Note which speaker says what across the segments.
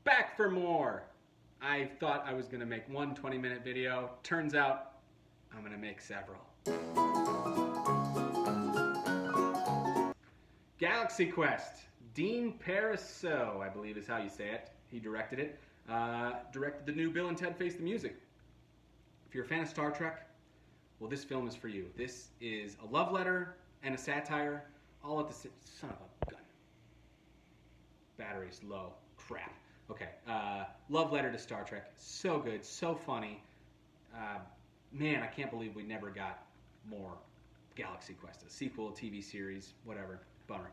Speaker 1: Back for more. I thought I was going to make one 20-minute video. Turns out I'm going to make several. Galaxy Quest. Dean PARISOT, I believe is how you say it. He directed it. Directed the new Bill and Ted Face the Music. If you're a fan of Star Trek, well, this film is for you. This is a love letter and a satire all at the same... Son of a gun. Battery's low. Crap. Okay. Love letter to Star Trek. So good. So funny. Man, I can't believe we never got more Galaxy Quest. A sequel, TV series, whatever. Bummer.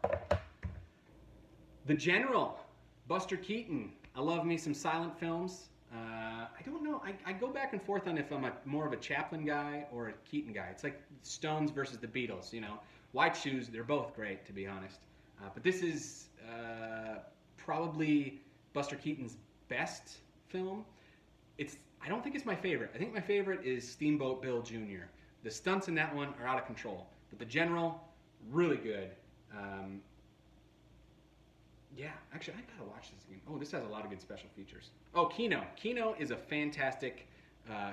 Speaker 1: The General. Buster Keaton. I love me some silent films. I don't know. I go back and forth on if I'm more of a Chaplin guy or a Keaton guy. It's like Stones versus the Beatles, you know. Why choose? They're both great, to be honest. But this is probably Buster Keaton's best film. I don't think it's my favorite. I think my favorite is Steamboat Bill Jr. The stunts in that one are out of control. But The General, really good. Yeah, actually, I gotta watch this again. Oh, this has a lot of good special features. Oh, Kino. Kino is a fantastic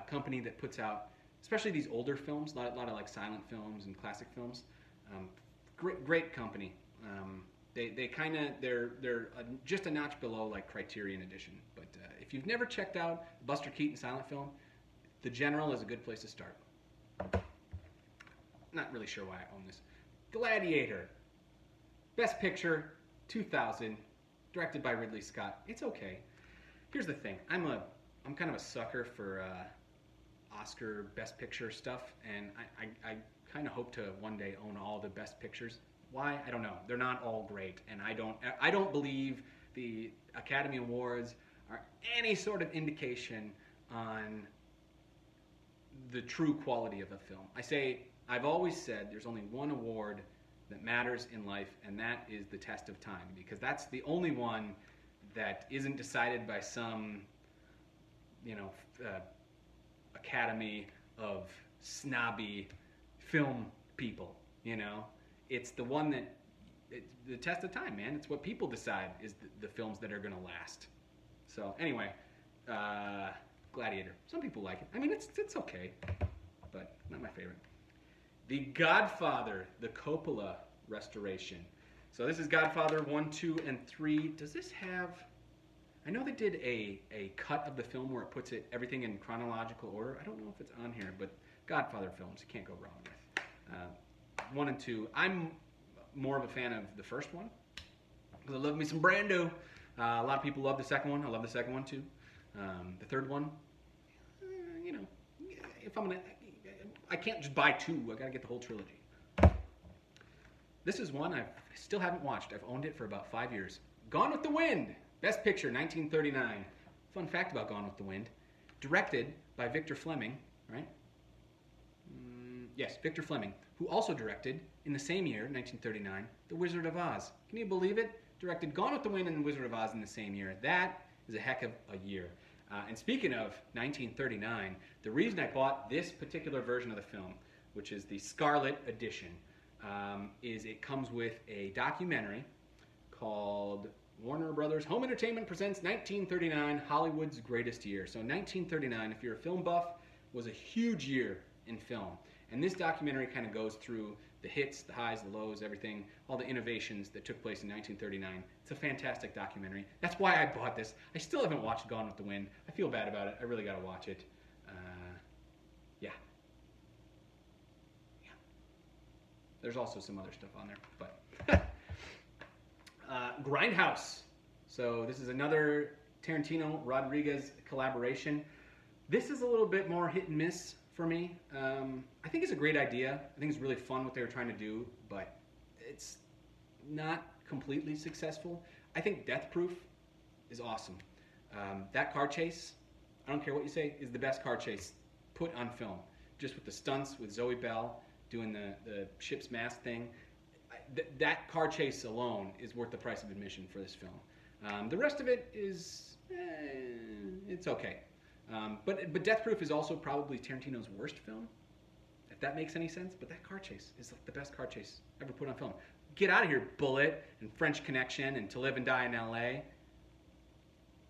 Speaker 1: company that puts out, especially these older films, a lot of like silent films and classic films. Great company. They're just a notch below like Criterion Edition. But if you've never checked out Buster Keaton silent film, The General is a good place to start. Not really sure why I own this. Gladiator. Best Picture, 2000, directed by Ridley Scott. It's okay. Here's the thing. I'm kind of a sucker for Oscar Best Picture stuff, and I kind of hope to one day own all the Best Pictures. Why? I don't know. They're not all great, and I don't believe the Academy Awards are any sort of indication on the true quality of a film. I've always said there's only one award that matters in life, and that is the test of time, because that's the only one that isn't decided by some, you know, academy of snobby film people, you know. It's the one that, the test of time, man. It's what people decide is the films that are going to last. So anyway, Gladiator. Some people like it. I mean, it's okay, but not my favorite. The Godfather, the Coppola restoration. So this is Godfather 1, 2, and 3. Does this have... I know they did a cut of the film where it puts everything in chronological order. I don't know if it's on here, but Godfather films, you can't go wrong with. 1 and 2. I'm more of a fan of the first one, because I love me some Brando. A lot of people love the second one. I love the second one too. The third one, you know, if I'm gonna... I can't just buy 2. I gotta get the whole trilogy. This is one I still haven't watched. I've owned it for about 5 years. Gone with the Wind. Best Picture, 1939. Fun fact about Gone with the Wind. Directed by Victor Fleming, right? Yes, Victor Fleming, who also directed, in the same year, 1939, The Wizard of Oz. Can you believe it? Directed Gone with the Wind and The Wizard of Oz in the same year. That is a heck of a year. And speaking of 1939, the reason I bought this particular version of the film, which is the Scarlet Edition, is it comes with a documentary called Warner Brothers Home Entertainment Presents 1939, Hollywood's Greatest Year. So 1939, if you're a film buff, was a huge year in film. And this documentary kind of goes through the hits, the highs, the lows, everything, all the innovations that took place in 1939. It's a fantastic documentary. That's why I bought this. I still haven't watched Gone with the Wind. I feel bad about it. I really got to watch it. Yeah. There's also some other stuff on there, but... Grindhouse. So this is another Tarantino-Rodriguez collaboration. This is a little bit more hit and miss for me. I think it's a great idea. I think it's really fun what they were trying to do, but it's not completely successful. I think Death Proof is awesome. That car chase, I don't care what you say, is the best car chase put on film. Just with the stunts with Zoe Bell doing the ship's mast thing. That car chase alone is worth the price of admission for this film. The rest of it is, it's okay. But Death Proof is also probably Tarantino's worst film, if that makes any sense. But that car chase is like the best car chase ever put on film. Get out of here, Bullet and French Connection and To Live and Die in L.A.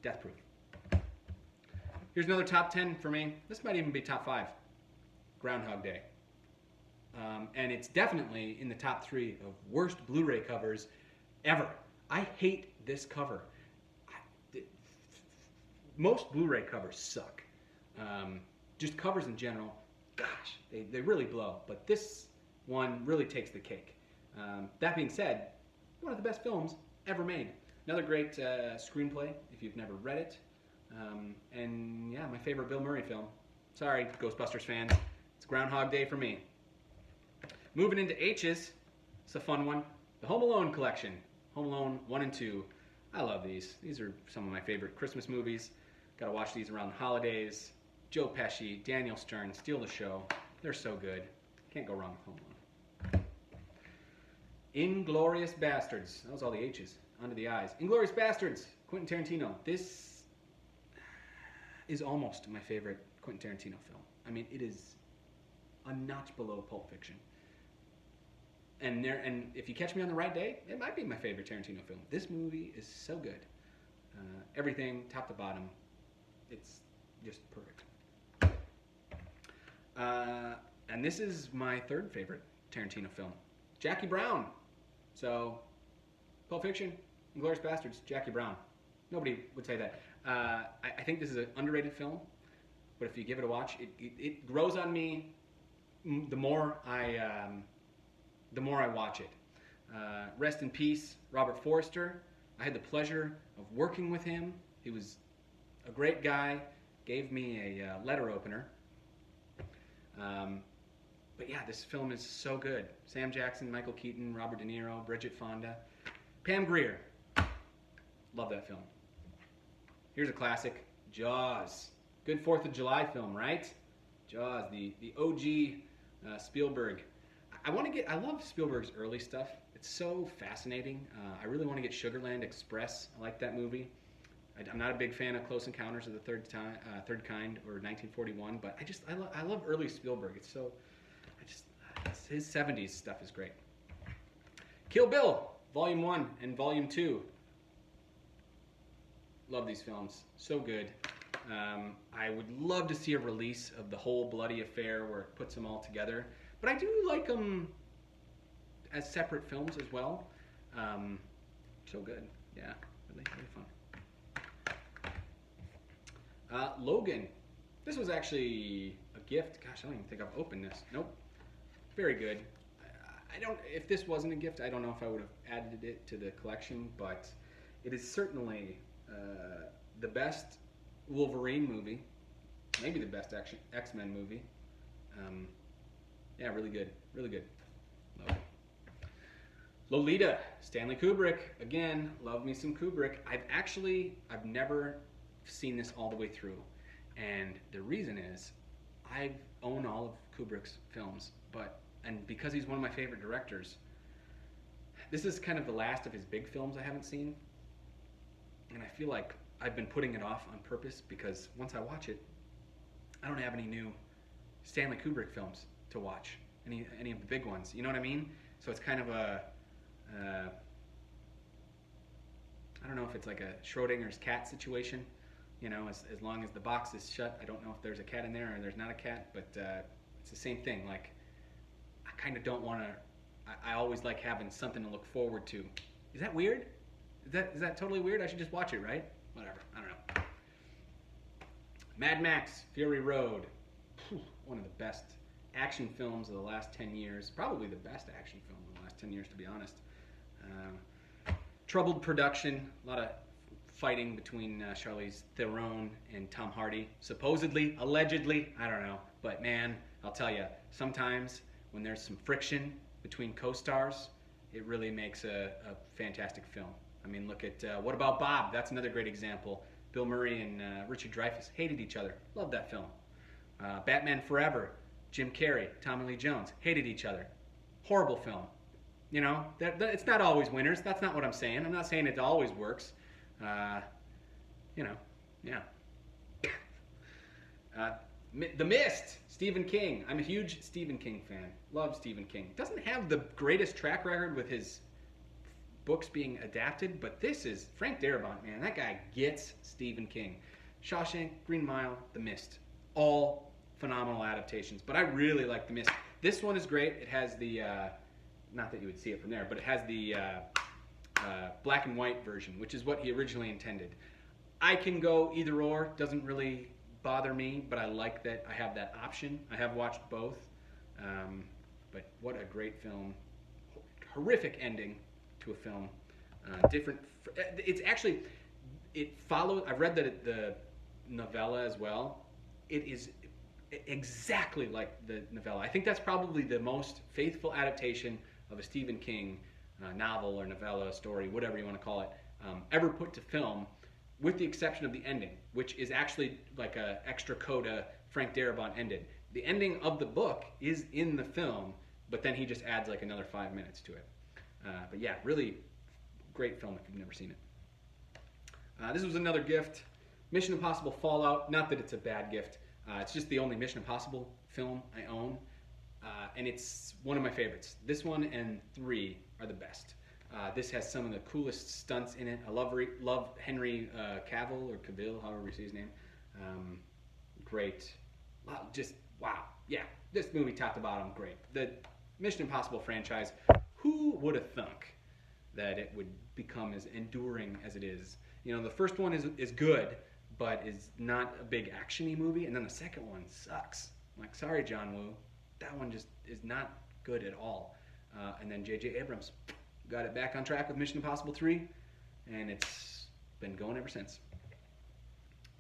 Speaker 1: Death Proof. Here's another top 10 for me. This might even be top 5. Groundhog Day. And it's definitely in the top 3 of worst Blu-ray covers ever. I hate this cover. Most Blu-ray covers suck. Just covers in general, gosh, they really blow. But this one really takes the cake. That being said, one of the best films ever made. Another great screenplay, if you've never read it. And yeah, my favorite Bill Murray film. Sorry, Ghostbusters fans. It's Groundhog Day for me. Moving into H's, it's a fun one. The Home Alone collection. Home Alone 1 and 2. I love these. These are some of my favorite Christmas movies. Gotta watch these around the holidays. Joe Pesci, Daniel Stern, steal the show. They're so good. Can't go wrong with Home Alone. Inglourious Bastards. That was all the H's. Onto the I's. Inglourious Bastards. Quentin Tarantino. This is almost my favorite Quentin Tarantino film. I mean, it is a notch below Pulp Fiction. And if you catch me on the right day, it might be my favorite Tarantino film. This movie is so good. Everything, top to bottom, it's just perfect. And this is my third favorite Tarantino film. Jackie Brown. So, Pulp Fiction, Inglourious Bastards, Jackie Brown. Nobody would say that. I think this is an underrated film, but if you give it a watch, it grows on me the more I watch it. Rest in peace, Robert Forster. I had the pleasure of working with him. He was a great guy, gave me a letter opener. But yeah, this film is so good. Sam Jackson, Michael Keaton, Robert De Niro, Bridget Fonda, Pam Grier. Love that film. Here's a classic, Jaws. Good 4th of July film, right? Jaws, the OG Spielberg. I love Spielberg's early stuff. It's so fascinating. I really want to get Sugarland Express. I like that movie. I'm not a big fan of Close Encounters of the Third Kind or 1941, but I love early Spielberg. It's so, his 70s stuff is great. Kill Bill, Volume 1 and Volume 2. Love these films, so good. I would love to see a release of the whole bloody affair where it puts them all together, but I do like them as separate films as well. So good, yeah, really, really fun. Logan. This was actually a gift. Gosh, I don't even think I've opened this. Nope. Very good. If this wasn't a gift, I don't know if I would have added it to the collection, but it is certainly the best Wolverine movie. Maybe the best X-Men movie. Yeah, really good. Really good. Love it. Lolita. Stanley Kubrick. Again, love me some Kubrick. I've never seen this all the way through, and the reason is I own all of Kubrick's films, and because he's one of my favorite directors, this is kind of the last of his big films I haven't seen, and I feel like I've been putting it off on purpose because once I watch it, I don't have any new Stanley Kubrick films to watch, any of the big ones, you know what I mean? So it's kind of a I don't know if it's like a Schrodinger's cat situation. You know, as long as the box is shut, I don't know if there's a cat in there or there's not a cat, but it's the same thing. Like, I kind of don't want to, I always like having something to look forward to. Is that weird? Is that totally weird? I should just watch it, right? Whatever, I don't know. Mad Max, Fury Road. One of the best action films of the last 10 years. Probably the best action film of the last 10 years, to be honest. Troubled production, a lot of fighting between Charlize Theron and Tom Hardy. Supposedly, allegedly, I don't know. But man, I'll tell you, sometimes when there's some friction between co-stars, it really makes a fantastic film. I mean, look at What About Bob? That's another great example. Bill Murray and Richard Dreyfuss hated each other. Love that film. Batman Forever, Jim Carrey, Tommy Lee Jones, hated each other. Horrible film. You know, it's not always winners. That's not what I'm saying. I'm not saying it always works. You know, yeah. The Mist, Stephen King. I'm a huge Stephen King fan. Love Stephen King. Doesn't have the greatest track record with his books being adapted, but this is Frank Darabont, man. That guy gets Stephen King. Shawshank, Green Mile, The Mist, all phenomenal adaptations. But I really like The Mist. This one is great. It has the, not that you would see it from there, but it has the black and white version, which is what he originally intended. I can go either or, doesn't really bother me, but I like that I have that option. I have watched both, but what a great film. Horrific ending to a film. Different, it's actually, it follows, I've read the novella as well. It is exactly like the novella. I think that's probably the most faithful adaptation of a Stephen King novel or novella, story, whatever you want to call it, ever put to film, with the exception of the ending, which is actually like a extra coda Frank Darabont ended. The ending of the book is in the film, but then he just adds like another 5 minutes to it. But yeah, really great film if you've never seen it. This was another gift, Mission Impossible Fallout. Not that it's a bad gift. It's just the only Mission Impossible film I own, and it's one of my favorites. This one and 3 are the best. This has some of the coolest stunts in it. I love Henry Cavill, or Cavill, however you say his name. Great. Wow, just, wow. Yeah, this movie top to bottom, great. The Mission Impossible franchise, who would have thunk that it would become as enduring as it is? You know, the first one is good, but is not a big action-y movie, and then the second one sucks. I'm like, sorry, John Woo, that one just is not good at all. And then J.J. Abrams got it back on track with Mission Impossible 3, and it's been going ever since.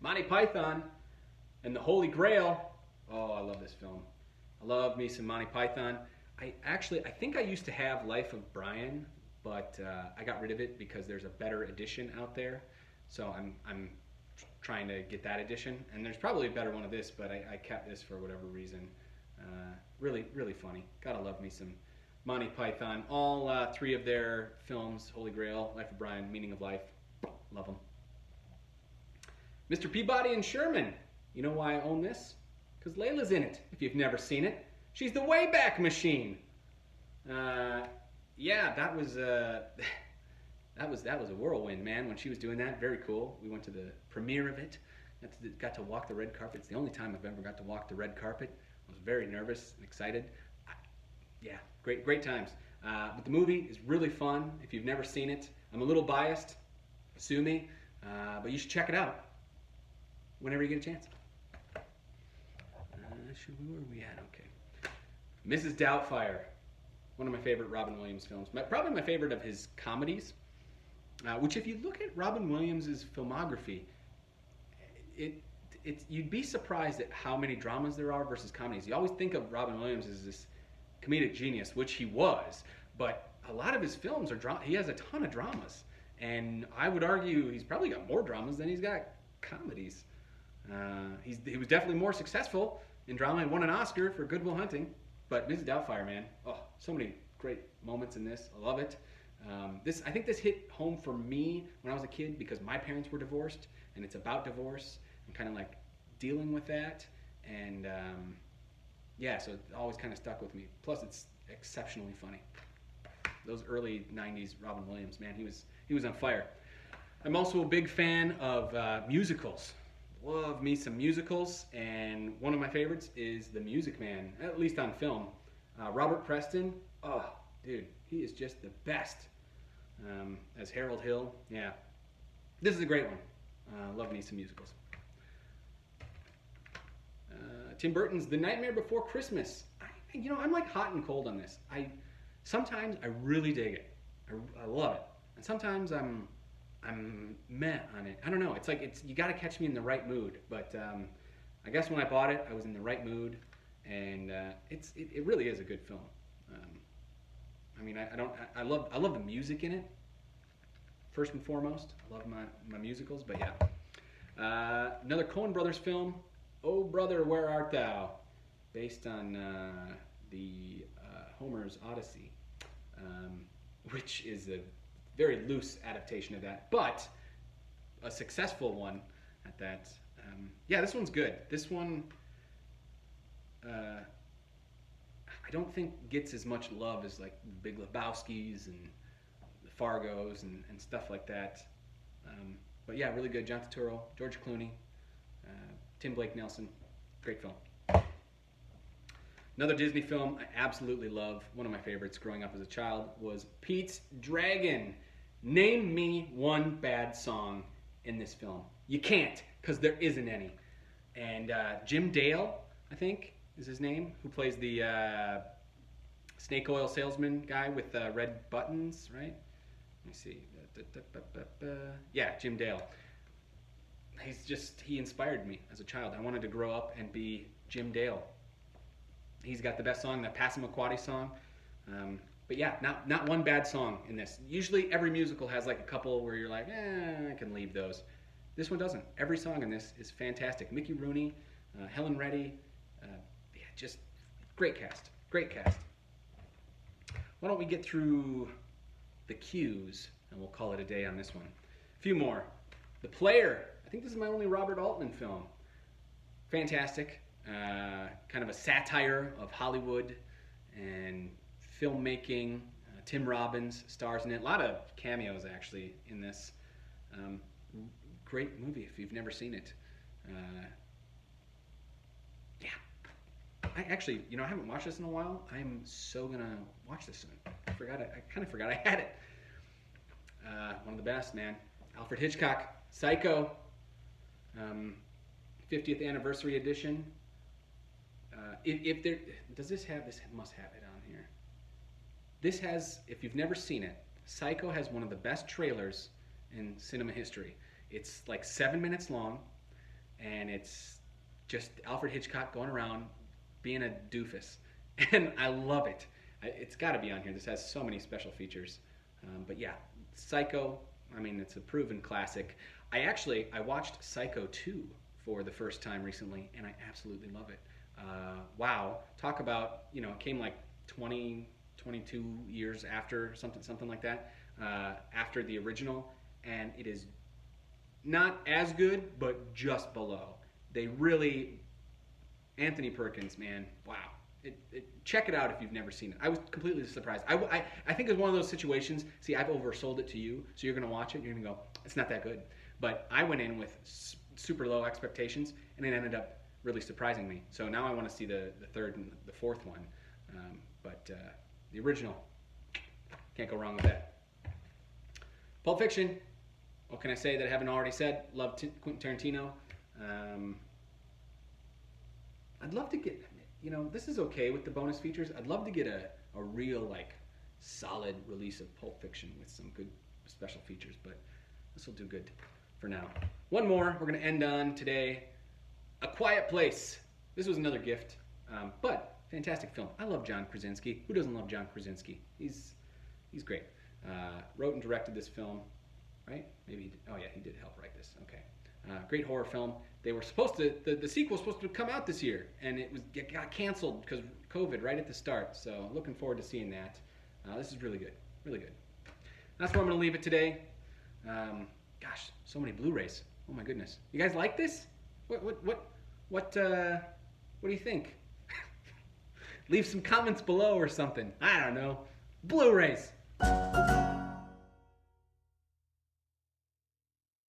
Speaker 1: Monty Python and the Holy Grail. Oh, I love this film. I love me some Monty Python. I think I used to have Life of Brian, but I got rid of it because there's a better edition out there. So I'm trying to get that edition, and there's probably a better one of this, but I kept this for whatever reason. Really, really funny. Gotta love me some Monty Python. All 3 of their films, Holy Grail, Life of Brian, Meaning of Life, love them. Mr. Peabody and Sherman. You know why I own this? Because Layla's in it, if you've never seen it. She's the Wayback Machine. Yeah, that was a whirlwind, man, when she was doing that. Very cool. We went to the premiere of it. Got to walk the red carpet. It's the only time I've ever got to walk the red carpet. I was very nervous and excited. Yeah, great times. But the movie is really fun. If you've never seen it, I'm a little biased, sue me, but you should check it out whenever you get a chance. Where are we at? Okay. Mrs. Doubtfire, one of my favorite Robin Williams films. Probably my favorite of his comedies, which if you look at Robin Williams' filmography, you'd be surprised at how many dramas there are versus comedies. You always think of Robin Williams as this comedic genius, which he was, but a lot of his films are he has a ton of dramas, and I would argue he's probably got more dramas than he's got comedies. He was definitely more successful in drama and won an Oscar for Good Will Hunting, but Mrs. Doubtfire, man, oh, so many great moments in this. I love it. I think this hit home for me when I was a kid because my parents were divorced, and it's about divorce and kind of like dealing with that, and yeah, so it always kind of stuck with me. Plus, it's exceptionally funny. Those early '90s Robin Williams, man, he was on fire. I'm also a big fan of musicals. Love me some musicals, and one of my favorites is The Music Man, at least on film. Robert Preston, oh, dude, he is just the best. As Harold Hill, yeah. This is a great one. Love me some musicals. Tim Burton's The Nightmare Before Christmas. I'm like hot and cold on this. Sometimes I really dig it. I love it. And sometimes I'm meh on it. I don't know. It's like you got to catch me in the right mood. But I guess when I bought it, I was in the right mood, and it really is a good film. I love the music in it. First and foremost, I love my musicals. But yeah, another Coen Brothers film, Oh Brother, Where Art Thou, based on the Homer's Odyssey, which is a very loose adaptation of that, but a successful one at that. Yeah, this one's good. This one, I don't think gets as much love as like the Big Lebowski's and the Fargos and stuff like that. But yeah, really good. John Turturro, George Clooney, Tim Blake Nelson. Great film. Another Disney film I absolutely love, one of my favorites growing up as a child, was Pete's Dragon. Name me one bad song in this film. You can't, because there isn't any. And Jim Dale, I think, is his name, who plays the snake oil salesman guy with red buttons, right? Let me see. Yeah, Jim Dale. He inspired me as a child. I wanted to grow up and be Jim Dale. He's got the best song, the Passamaquoddy song. But yeah, not one bad song in this. Usually every musical has like a couple where you're like, I can leave those. This one doesn't. Every song in this is fantastic. Mickey Rooney, Helen Reddy, yeah, just great cast. Great cast. Why don't we get through the cues and we'll call it a day on this one. A few more. The Player. I think this is my only Robert Altman film. Fantastic. Kind of a satire of Hollywood and filmmaking. Tim Robbins stars in it. A lot of cameos actually in this. Great movie if you've never seen it. Yeah. I actually, I haven't watched this in a while. I'm so gonna watch this soon. I kind of forgot I had it. One of the best, man. Alfred Hitchcock, Psycho. 50th anniversary edition. Does this must have it on here. This has, if you've never seen it, Psycho has one of the best trailers in cinema history. It's like 7 minutes long, and it's just Alfred Hitchcock going around being a doofus. And I love it. It's got to be on here. This has so many special features. But yeah, Psycho, I mean, it's a proven classic. I watched Psycho 2 for the first time recently, and I absolutely love it. Wow, talk about, it came like 22 years after, something like that, after the original, and it is not as good, but just below. They really, Anthony Perkins, man, wow. Check it out if you've never seen it. I was completely surprised. I think it's one of those situations, see, I've oversold it to you, so you're going to watch it, and you're going to go, it's not that good. But I went in with super low expectations, and it ended up really surprising me. So now I want to see the third and the fourth one. But the original, can't go wrong with that. Pulp Fiction, what can I say that I haven't already said? Love Quentin Tarantino. I'd love to get, this is okay with the bonus features. I'd love to get a real, solid release of Pulp Fiction with some good special features, but this will do good for now. One more we're going to end on today. A Quiet Place. This was another gift, but fantastic film. I love John Krasinski. Who doesn't love John Krasinski? He's great. Wrote and directed this film, right? Maybe he did. Oh yeah, he did help write this. Okay. Great horror film. They were supposed to, the sequel was supposed to come out this year, and it got canceled because of COVID right at the start. So looking forward to seeing that. This is really good, really good. That's where I'm going to leave it today. Gosh, so many Blu-rays. Oh my goodness. You guys like this? What do you think? Leave some comments below or something. I don't know. Blu-rays.